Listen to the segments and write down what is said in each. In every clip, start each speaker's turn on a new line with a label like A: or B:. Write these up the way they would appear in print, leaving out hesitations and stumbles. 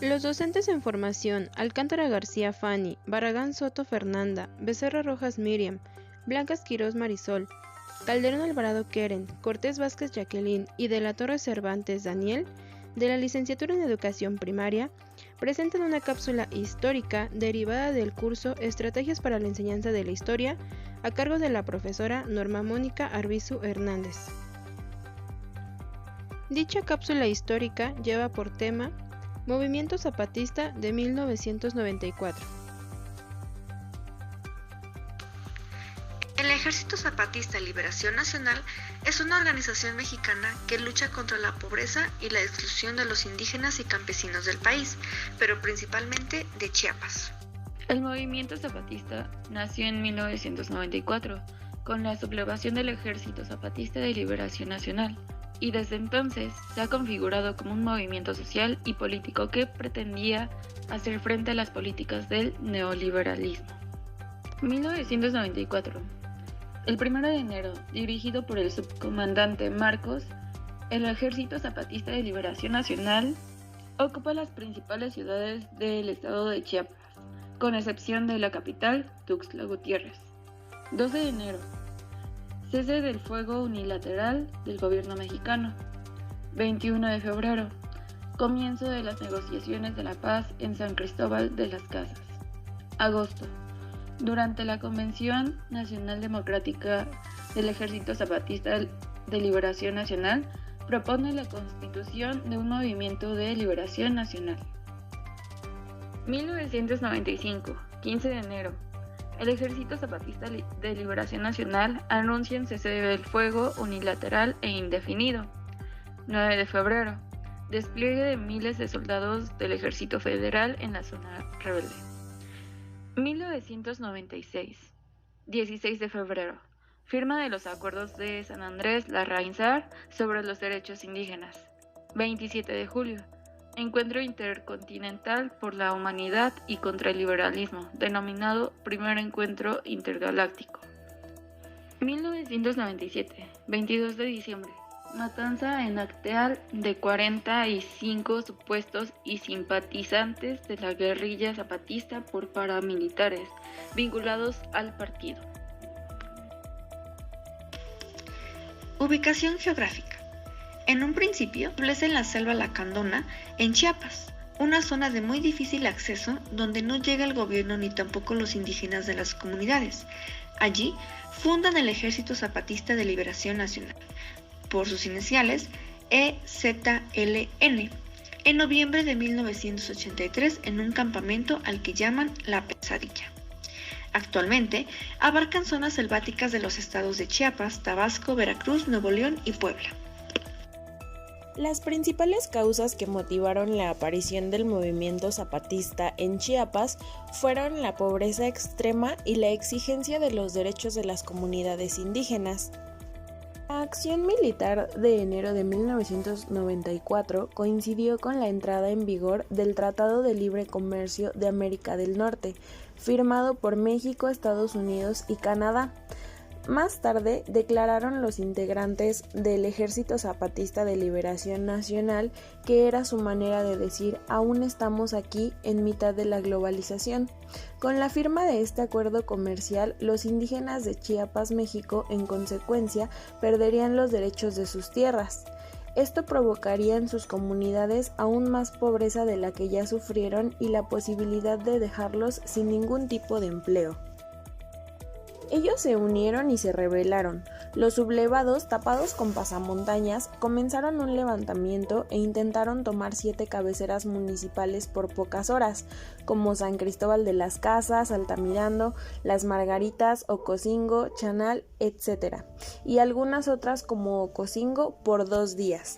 A: Los docentes en formación: Alcántara García Fanny, Barragán Soto Fernanda, Becerra Rojas Miriam, Blancas Quirós Marisol, Calderón Alvarado Keren, Cortés Vázquez Jacqueline y de la Torre Cervantes Daniel, de la Licenciatura en Educación Primaria, presentan una cápsula histórica derivada del curso Estrategias para la Enseñanza de la Historia, a cargo de la profesora Norma Mónica Arbizu Hernández. Dicha cápsula histórica lleva por tema Movimiento Zapatista de 1994.
B: El Ejército Zapatista de Liberación Nacional es una organización mexicana que lucha contra la pobreza y la exclusión de los indígenas y campesinos del país, pero principalmente de Chiapas.
C: El movimiento zapatista nació en 1994, con la sublevación del Ejército Zapatista de Liberación Nacional, y desde entonces se ha configurado como un movimiento social y político que pretendía hacer frente a las políticas del neoliberalismo. 1994. El 1 de enero, dirigido por el subcomandante Marcos, el Ejército Zapatista de Liberación Nacional ocupa las principales ciudades del estado de Chiapas, con excepción de la capital, Tuxtla Gutiérrez. 12 de enero. Cese del fuego unilateral del gobierno mexicano. 21 de febrero. Comienzo de las negociaciones de la paz en San Cristóbal de las Casas. Agosto. Durante la Convención Nacional Democrática del Ejército Zapatista de Liberación Nacional, propone la constitución de un movimiento de liberación nacional. 1995, 15 de enero. El Ejército Zapatista de Liberación Nacional anuncia un cese del fuego unilateral e indefinido. 9 de febrero. Despliegue de miles de soldados del Ejército Federal en la zona rebelde. 1996. 16 de febrero. Firma de los acuerdos de San Andrés Larrainzar sobre los derechos indígenas. 27 de julio. Encuentro Intercontinental por la Humanidad y contra el Liberalismo, denominado Primer Encuentro Intergaláctico. 1997, 22 de diciembre. Matanza en Acteal de 45 supuestos y simpatizantes de la guerrilla zapatista por paramilitares vinculados al partido.
B: Ubicación geográfica. En un principio, establece en la selva Lacandona, en Chiapas, una zona de muy difícil acceso donde no llega el gobierno ni tampoco los indígenas de las comunidades. Allí fundan el Ejército Zapatista de Liberación Nacional, por sus iniciales EZLN, en noviembre de 1983 en un campamento al que llaman La Pesadilla. Actualmente abarcan zonas selváticas de los estados de Chiapas, Tabasco, Veracruz, Nuevo León y Puebla.
A: Las principales causas que motivaron la aparición del movimiento zapatista en Chiapas fueron la pobreza extrema y la exigencia de los derechos de las comunidades indígenas. La acción militar de enero de 1994 coincidió con la entrada en vigor del Tratado de Libre Comercio de América del Norte, firmado por México, Estados Unidos y Canadá. Más tarde declararon los integrantes del Ejército Zapatista de Liberación Nacional que era su manera de decir aún estamos aquí en mitad de la globalización. Con la firma de este acuerdo comercial, los indígenas de Chiapas, México, en consecuencia, perderían los derechos de sus tierras. Esto provocaría en sus comunidades aún más pobreza de la que ya sufrieron y la posibilidad de dejarlos sin ningún tipo de empleo. Ellos se unieron y se rebelaron. Los sublevados, tapados con pasamontañas, comenzaron un levantamiento e intentaron tomar 7 cabeceras municipales por pocas horas, como San Cristóbal de las Casas, Altamirano, Las Margaritas, Ocosingo, Chanal, etc. Y algunas otras como Ocosingo por 2 días.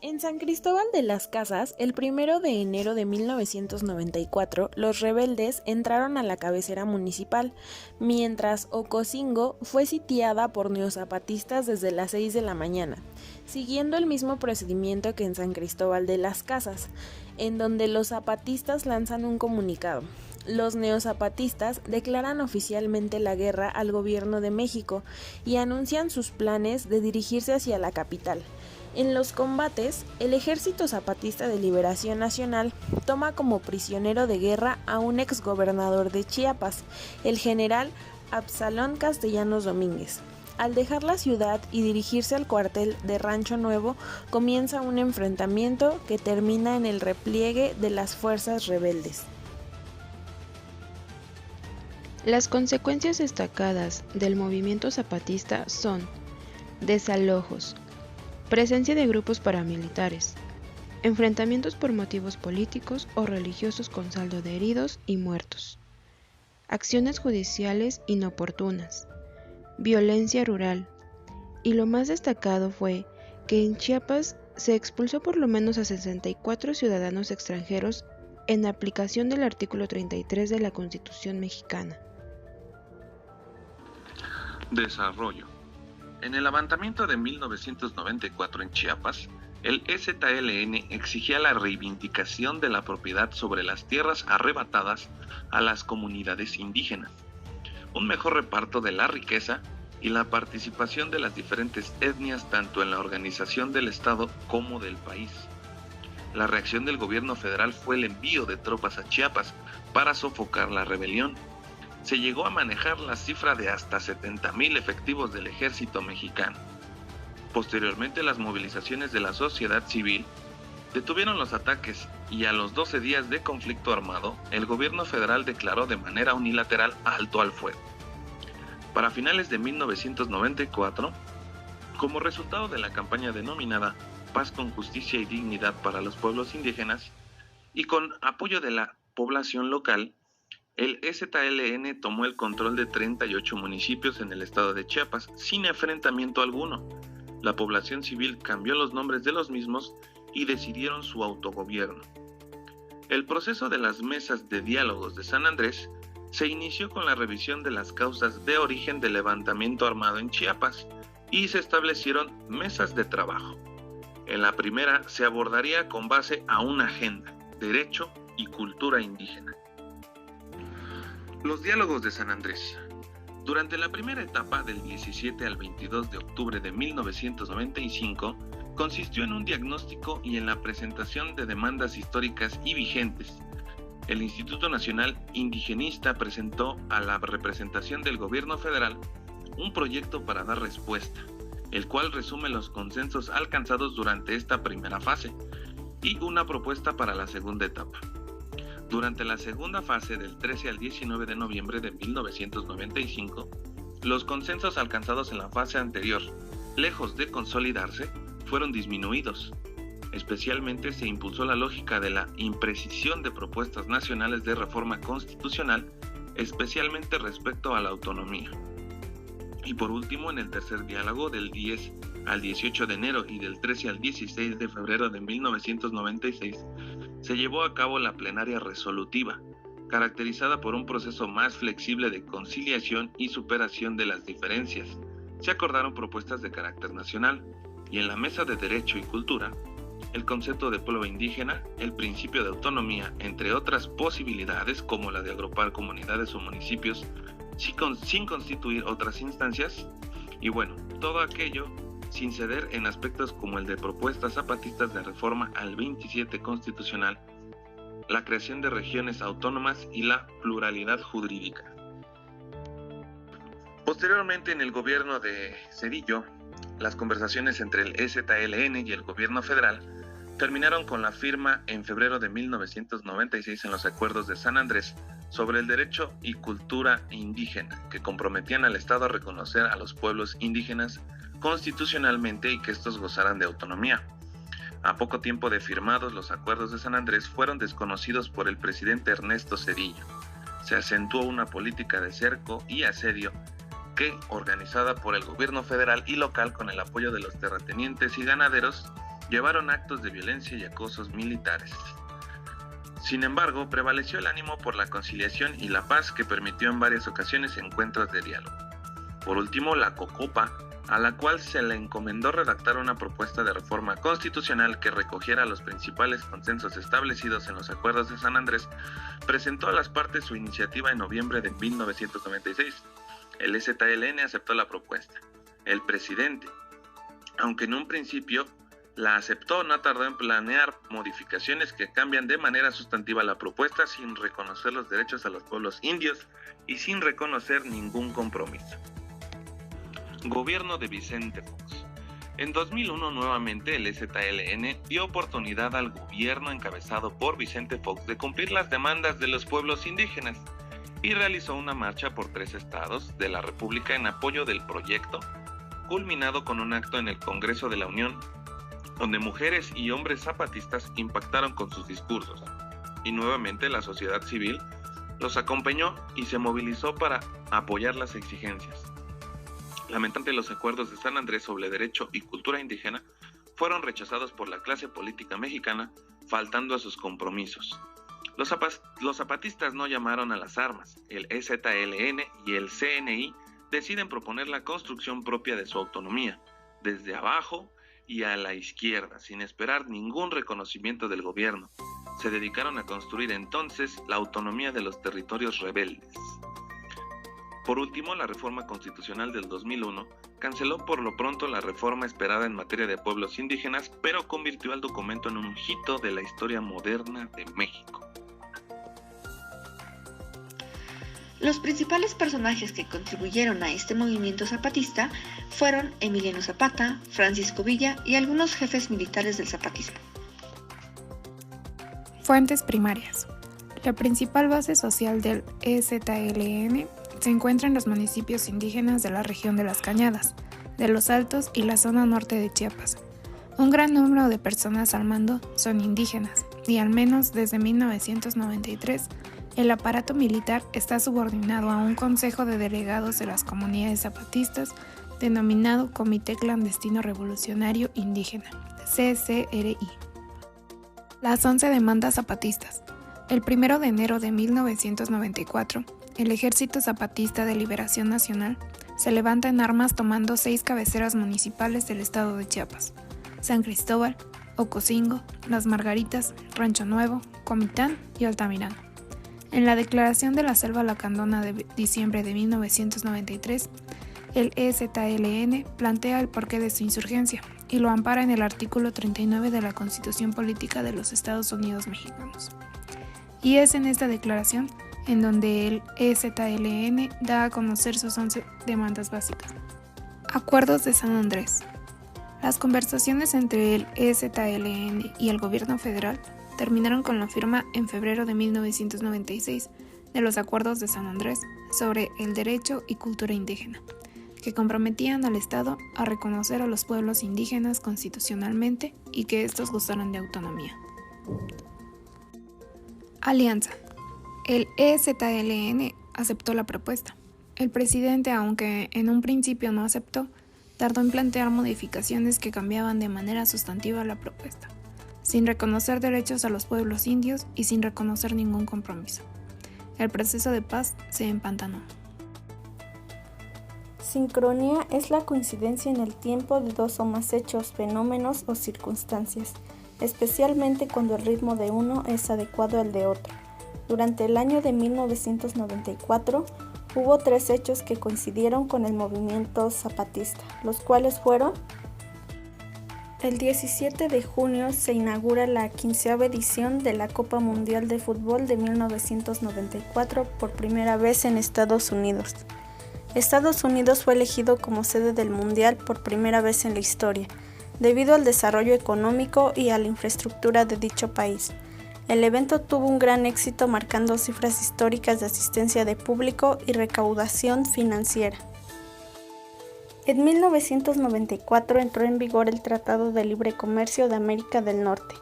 A: En San Cristóbal de las Casas, el 1 de enero de 1994, los rebeldes entraron a la cabecera municipal, mientras Ocosingo fue sitiada por neozapatistas desde las 6 de la mañana, siguiendo el mismo procedimiento que en San Cristóbal de las Casas, en donde los zapatistas lanzan un comunicado. Los neozapatistas declaran oficialmente la guerra al gobierno de México y anuncian sus planes de dirigirse hacia la capital. En los combates, el Ejército Zapatista de Liberación Nacional toma como prisionero de guerra a un exgobernador de Chiapas, el general Absalón Castellanos Domínguez. Al dejar la ciudad y dirigirse al cuartel de Rancho Nuevo, comienza un enfrentamiento que termina en el repliegue de las fuerzas rebeldes.
D: Las consecuencias destacadas del movimiento zapatista son desalojos, presencia de grupos paramilitares, enfrentamientos por motivos políticos o religiosos con saldo de heridos y muertos, acciones judiciales inoportunas, violencia rural, y lo más destacado fue que en Chiapas se expulsó por lo menos a 64 ciudadanos extranjeros en aplicación del artículo 33 de la Constitución mexicana.
E: Desarrollo. En el levantamiento de 1994 en Chiapas, el EZLN exigía la reivindicación de la propiedad sobre las tierras arrebatadas a las comunidades indígenas, un mejor reparto de la riqueza y la participación de las diferentes etnias tanto en la organización del Estado como del país. La reacción del gobierno federal fue el envío de tropas a Chiapas para sofocar la rebelión. Se llegó a manejar la cifra de hasta 70,000 efectivos del ejército mexicano. Posteriormente, las movilizaciones de la sociedad civil detuvieron los ataques y a los 12 días de conflicto armado, el gobierno federal declaró de manera unilateral alto al fuego. Para finales de 1994, como resultado de la campaña denominada Paz con Justicia y Dignidad para los Pueblos Indígenas y con apoyo de la población local, el EZLN tomó el control de 38 municipios en el estado de Chiapas sin enfrentamiento alguno. La población civil cambió los nombres de los mismos y decidieron su autogobierno. El proceso de las mesas de diálogos de San Andrés se inició con la revisión de las causas de origen del levantamiento armado en Chiapas y se establecieron mesas de trabajo. En la primera se abordaría con base a una agenda, derecho y cultura indígena. Los diálogos de San Andrés. Durante la primera etapa del 17 al 22 de octubre de 1995, consistió en un diagnóstico y en la presentación de demandas históricas y vigentes. El Instituto Nacional Indigenista presentó a la representación del gobierno federal un proyecto para dar respuesta, el cual resume los consensos alcanzados durante esta primera fase y una propuesta para la segunda etapa. Durante la segunda fase del 13 al 19 de noviembre de 1995, los consensos alcanzados en la fase anterior, lejos de consolidarse, fueron disminuidos. Especialmente se impulsó la lógica de la imprecisión de propuestas nacionales de reforma constitucional, especialmente respecto a la autonomía. Y por último, en el tercer diálogo del 10 al 18 de enero y del 13 al 16 de febrero de 1996, se llevó a cabo la plenaria resolutiva, caracterizada por un proceso más flexible de conciliación y superación de las diferencias. Se acordaron propuestas de carácter nacional, y en la mesa de Derecho y Cultura, el concepto de pueblo indígena, el principio de autonomía, entre otras posibilidades como la de agrupar comunidades o municipios sin constituir otras instancias, y bueno, todo aquello sin ceder en aspectos como el de propuestas zapatistas de reforma al 27 constitucional, la creación de regiones autónomas y la pluralidad jurídica. Posteriormente, en el gobierno de Zedillo, las conversaciones entre el EZLN y el gobierno federal terminaron con la firma en febrero de 1996 en los acuerdos de San Andrés sobre el derecho y cultura indígena, que comprometían al Estado a reconocer a los pueblos indígenas constitucionalmente y que estos gozaran de autonomía. A poco tiempo de firmados los acuerdos de San Andrés fueron desconocidos por el presidente Ernesto Zedillo. Se acentuó una política de cerco y asedio que, organizada por el gobierno federal y local con el apoyo de los terratenientes y ganaderos, llevaron actos de violencia y acosos militares. Sin embargo, prevaleció el ánimo por la conciliación y la paz que permitió en varias ocasiones encuentros de diálogo. Por último, la COCOPA, a la cual se le encomendó redactar una propuesta de reforma constitucional que recogiera los principales consensos establecidos en los acuerdos de San Andrés, presentó a las partes su iniciativa en noviembre de 1996. El EZLN aceptó la propuesta. El presidente, aunque en un principio la aceptó, no tardó en planear modificaciones que cambian de manera sustantiva la propuesta sin reconocer los derechos a los pueblos indios y sin reconocer ningún compromiso. Gobierno de Vicente Fox. En 2001 nuevamente el EZLN dio oportunidad al gobierno encabezado por Vicente Fox de cumplir las demandas de los pueblos indígenas y realizó una marcha por 3 estados de la República en apoyo del proyecto, culminado con un acto en el Congreso de la Unión, donde mujeres y hombres zapatistas impactaron con sus discursos, y nuevamente la sociedad civil los acompañó y se movilizó para apoyar las exigencias. Lamentablemente, los acuerdos de San Andrés sobre derecho y cultura indígena fueron rechazados por la clase política mexicana, faltando a sus compromisos. Los zapatistas no llamaron a las armas. El EZLN y el CNI deciden proponer la construcción propia de su autonomía, desde abajo y a la izquierda, sin esperar ningún reconocimiento del gobierno. Se dedicaron a construir entonces la autonomía de los territorios rebeldes. Por último, la reforma constitucional del 2001 canceló por lo pronto la reforma esperada en materia de pueblos indígenas, pero convirtió al documento en un hito de la historia moderna de México.
B: Los principales personajes que contribuyeron a este movimiento zapatista fueron Emiliano Zapata, Francisco Villa y algunos jefes militares del zapatismo.
F: Fuentes primarias. La principal base social del EZLN se encuentra en los municipios indígenas de la región de Las Cañadas, de Los Altos y la zona norte de Chiapas. Un gran número de personas al mando son indígenas, y al menos desde 1993, el aparato militar está subordinado a un consejo de delegados de las comunidades zapatistas denominado Comité Clandestino Revolucionario Indígena, CCRI. Las 11 demandas zapatistas. El 1 de enero de 1994, el Ejército Zapatista de Liberación Nacional se levanta en armas tomando 6 cabeceras municipales del estado de Chiapas: San Cristóbal, Ocosingo, Las Margaritas, Rancho Nuevo, Comitán y Altamirano. En la Declaración de la Selva Lacandona de diciembre de 1993, el EZLN plantea el porqué de su insurgencia y lo ampara en el artículo 39 de la Constitución Política de los Estados Unidos Mexicanos. Y es en esta declaración en donde el EZLN da a conocer sus 11 demandas básicas. Acuerdos de San Andrés. Las conversaciones entre el EZLN y el gobierno federal terminaron con la firma en febrero de 1996 de los Acuerdos de San Andrés sobre el derecho y cultura indígena, que comprometían al Estado a reconocer a los pueblos indígenas constitucionalmente y que estos gozaran de autonomía. Alianza. El EZLN aceptó la propuesta. El presidente, aunque en un principio no aceptó, tardó en plantear modificaciones que cambiaban de manera sustantiva la propuesta, sin reconocer derechos a los pueblos indios y sin reconocer ningún compromiso. El proceso de paz se empantanó.
G: Sincronía es la coincidencia en el tiempo de 2 o más hechos, fenómenos o circunstancias, especialmente cuando el ritmo de uno es adecuado al de otro. Durante el año de 1994 hubo 3 hechos que coincidieron con el movimiento zapatista, los cuales fueron: el 17 de junio se inaugura la 15ª edición de la Copa Mundial de Fútbol de 1994 por primera vez en Estados Unidos. Estados Unidos fue elegido como sede del Mundial por primera vez en la historia, debido al desarrollo económico y a la infraestructura de dicho país. El evento tuvo un gran éxito, marcando cifras históricas de asistencia de público y recaudación financiera. En 1994 entró en vigor el Tratado de Libre Comercio de América del Norte.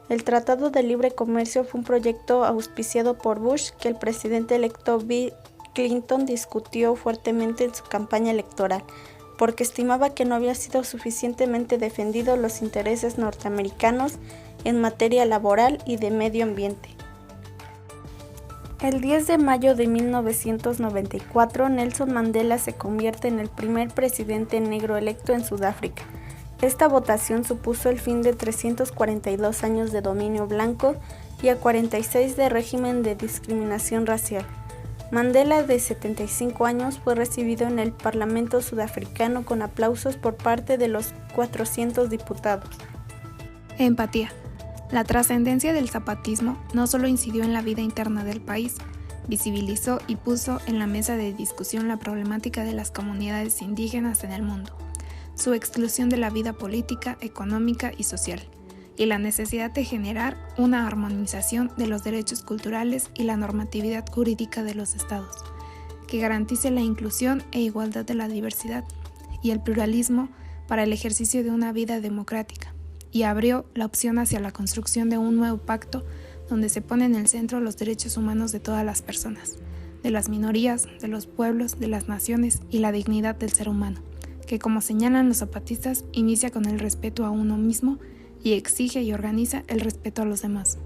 G: El Tratado de Libre Comercio fue un proyecto auspiciado por Bush que el presidente electo Bill Clinton discutió fuertemente en su campaña electoral, porque estimaba que no había sido suficientemente defendidos los intereses norteamericanos en materia laboral y de medio ambiente. El 10 de mayo de 1994, Nelson Mandela se convierte en el primer presidente negro electo en Sudáfrica. Esta votación supuso el fin de 342 años de dominio blanco y a 46 de régimen de discriminación racial. Mandela, de 75 años, fue recibido en el Parlamento sudafricano con aplausos por parte de los 400 diputados.
F: Empatía. La trascendencia del zapatismo no solo incidió en la vida interna del país, visibilizó y puso en la mesa de discusión la problemática de las comunidades indígenas en el mundo, su exclusión de la vida política, económica y social, y la necesidad de generar una armonización de los derechos culturales y la normatividad jurídica de los estados, que garantice la inclusión e igualdad de la diversidad y el pluralismo para el ejercicio de una vida democrática, y abrió la opción hacia la construcción de un nuevo pacto donde se ponen en el centro los derechos humanos de todas las personas, de las minorías, de los pueblos, de las naciones y la dignidad del ser humano, que como señalan los zapatistas, inicia con el respeto a uno mismo y exige y organiza el respeto a los demás.